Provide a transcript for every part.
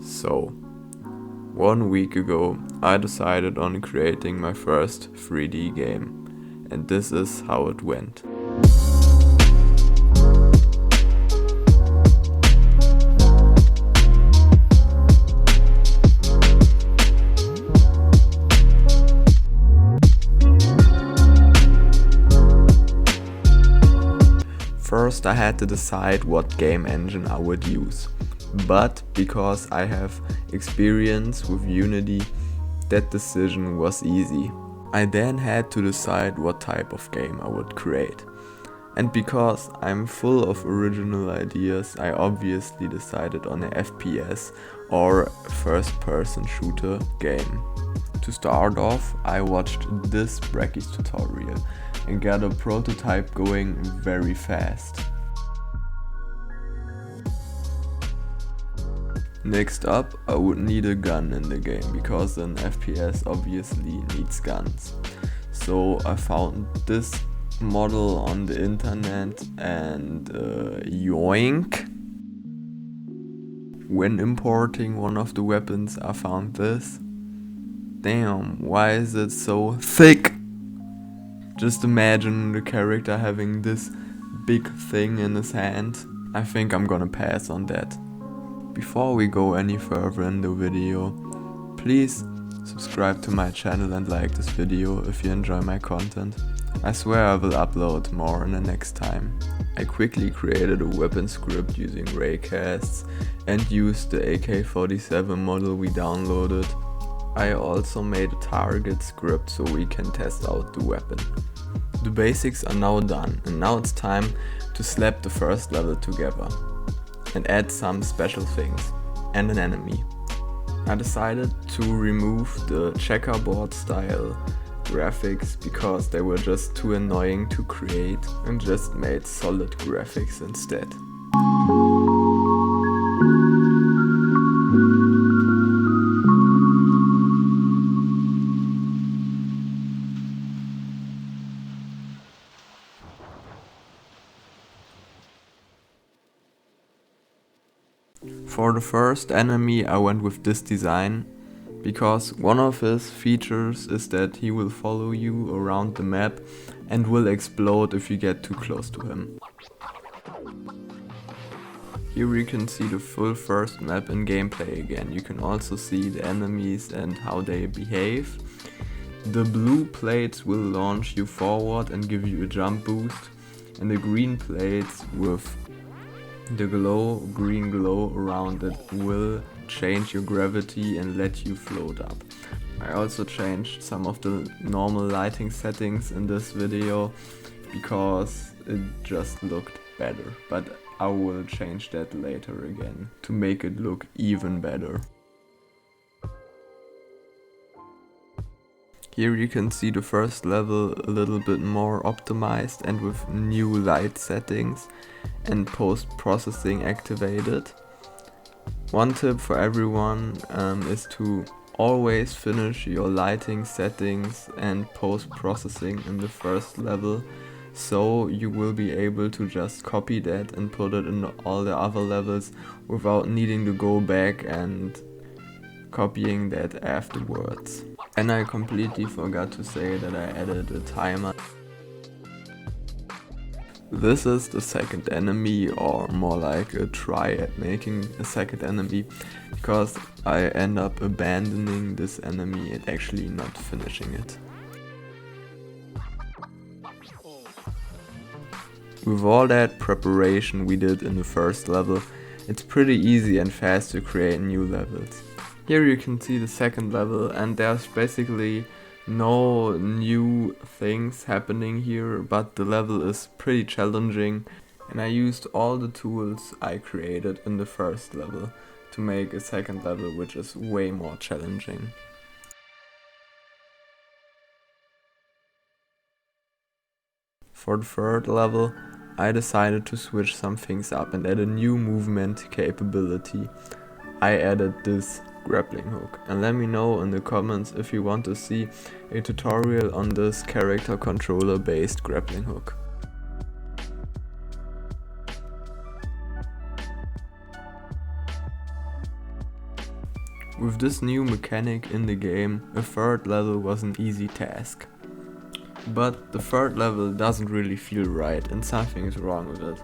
So, 1 week ago I decided on creating my first 3D game, and this is how it went. First I had to decide what game engine I would use, but because I have experience with Unity, that decision was easy. I then had to decide what type of game I would create. And because I'm full of original ideas, I obviously decided on an FPS or first person shooter game. To start off, I watched this Bracky's tutorial and got a prototype going very fast. Next up, I would need a gun in the game because an FPS obviously needs guns. So I found this model on the internet and yoink. When importing one of the weapons, I found this. Damn, why is it so thick? Just imagine the character having this big thing in his hand. I think I'm gonna pass on that. Before we go any further in the video, please subscribe to my channel and like this video if you enjoy my content. I swear I will upload more in the next time. I quickly created a weapon script using raycasts and used the AK-47 model we downloaded. I also made a target script so we can test out the weapon. The basics are now done, and now it's time to slap the first level together and add some special things and an enemy. I decided to remove the checkerboard style graphics because they were just too annoying to create and just made solid graphics instead. For the first enemy I went with this design, because one of his features is that he will follow you around the map and will explode if you get too close to him. Here we can see the full first map in gameplay again. You can also see the enemies and how they behave. The blue plates will launch you forward and give you a jump boost, and the green plates with the green glow around it will change your gravity and let you float up. I also changed some of the normal lighting settings in this video because it just looked better, but I will change that later again to make it look even better. Here you can see the first level a little bit more optimized and with new light settings and post-processing activated. One tip for everyone is to always finish your lighting settings and post-processing in the first level, so you will be able to just copy that and put it in all the other levels without needing to go back and copying that afterwards. And I completely forgot to say that I added a timer. This is the second enemy, or more like a try at making a second enemy, because I end up abandoning this enemy and actually not finishing it. With all that preparation we did in the first level, it's pretty easy and fast to create new levels. Here you can see the second level, and there's basically no new things happening here, but the level is pretty challenging, and I used all the tools I created in the first level to make a second level which is way more challenging. For the third level, I decided to switch some things up and add a new movement capability. I added this grappling hook, and let me know in the comments if you want to see a tutorial on this character controller based grappling hook. With this new mechanic in the game, a third level was an easy task. But the third level doesn't really feel right and something is wrong with it.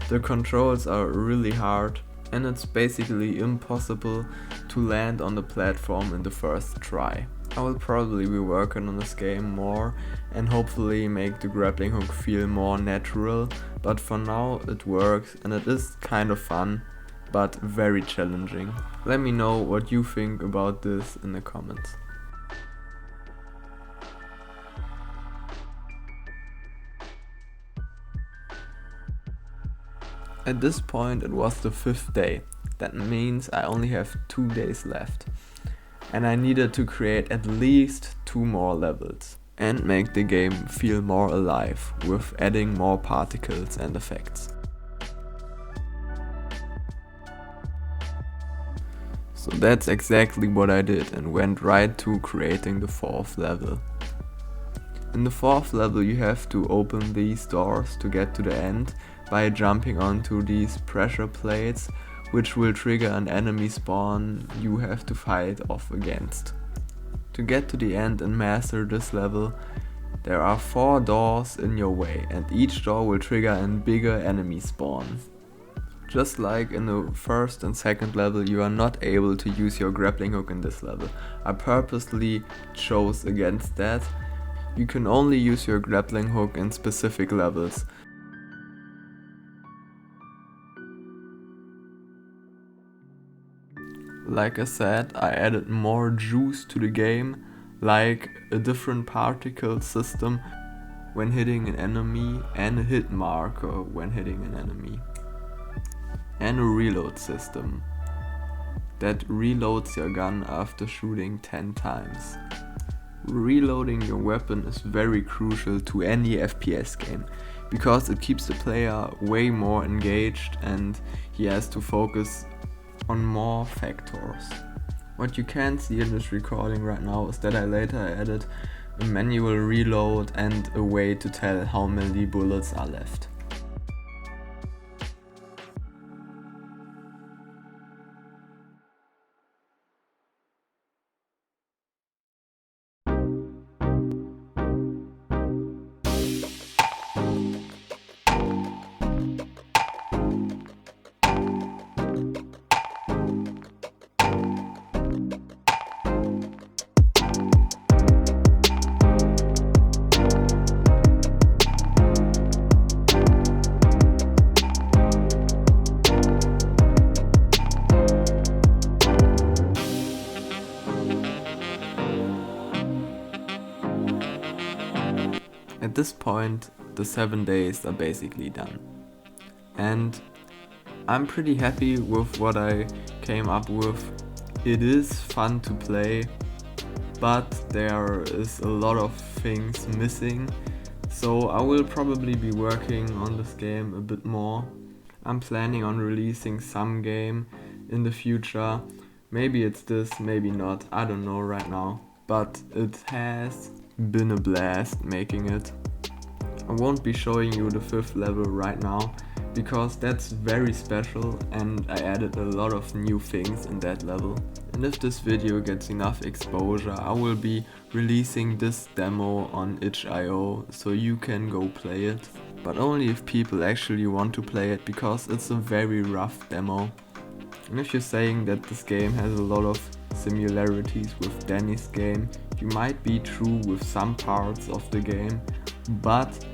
The controls are really hard and it's basically impossible to land on the platform in the first try. I will probably be working on this game more and hopefully make the grappling hook feel more natural, but for now it works and it is kind of fun, but very challenging. Let me know what you think about this in the comments. At this point it was the 5th day. That means I only have 2 days left. And I needed to create at least 2 more levels and make the game feel more alive with adding more particles and effects. So that's exactly what I did and went right to creating the 4th level. In the 4th level you have to open these doors to get to the end by jumping onto these pressure plates, which will trigger an enemy spawn you have to fight off against. To get to the end and master this level, there are 4 doors in your way and each door will trigger a bigger enemy spawn. Just like in the 1st and 2nd level, you are not able to use your grappling hook in this level. I purposely chose against that. You can only use your grappling hook in specific levels. Like I said, I added more juice to the game, like a different particle system when hitting an enemy and a hit marker when hitting an enemy. And a reload system that reloads your gun after shooting 10 times. Reloading your weapon is very crucial to any FPS game because it keeps the player way more engaged and he has to focus on more factors. What you can't see in this recording right now is that I later added a manual reload and a way to tell how many bullets are left. At this point, the 7 days are basically done. And I'm pretty happy with what I came up with. It is fun to play, but there is a lot of things missing. So I will probably be working on this game a bit more. I'm planning on releasing some game in the future. Maybe it's this, maybe not, I don't know right now. But it has been a blast making it. I won't be showing you the 5th level right now because that's very special and I added a lot of new things in that level. And if this video gets enough exposure, I will be releasing this demo on itch.io so you can go play it. But only if people actually want to play it because it's a very rough demo. And if you're saying that this game has a lot of similarities with Danny's game, you might be true with some parts of the game, but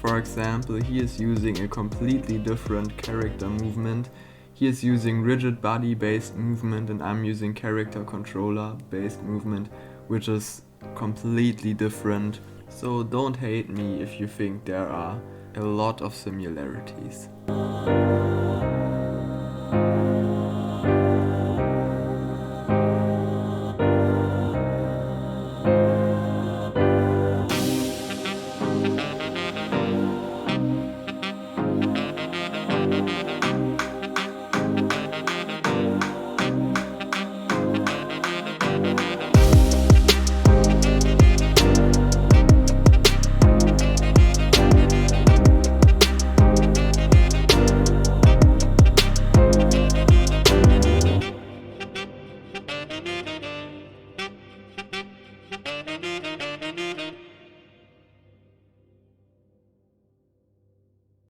for example, he is using a completely different character movement. He is using rigid body based movement and I'm using character controller based movement, which is completely different. So don't hate me if you think there are a lot of similarities.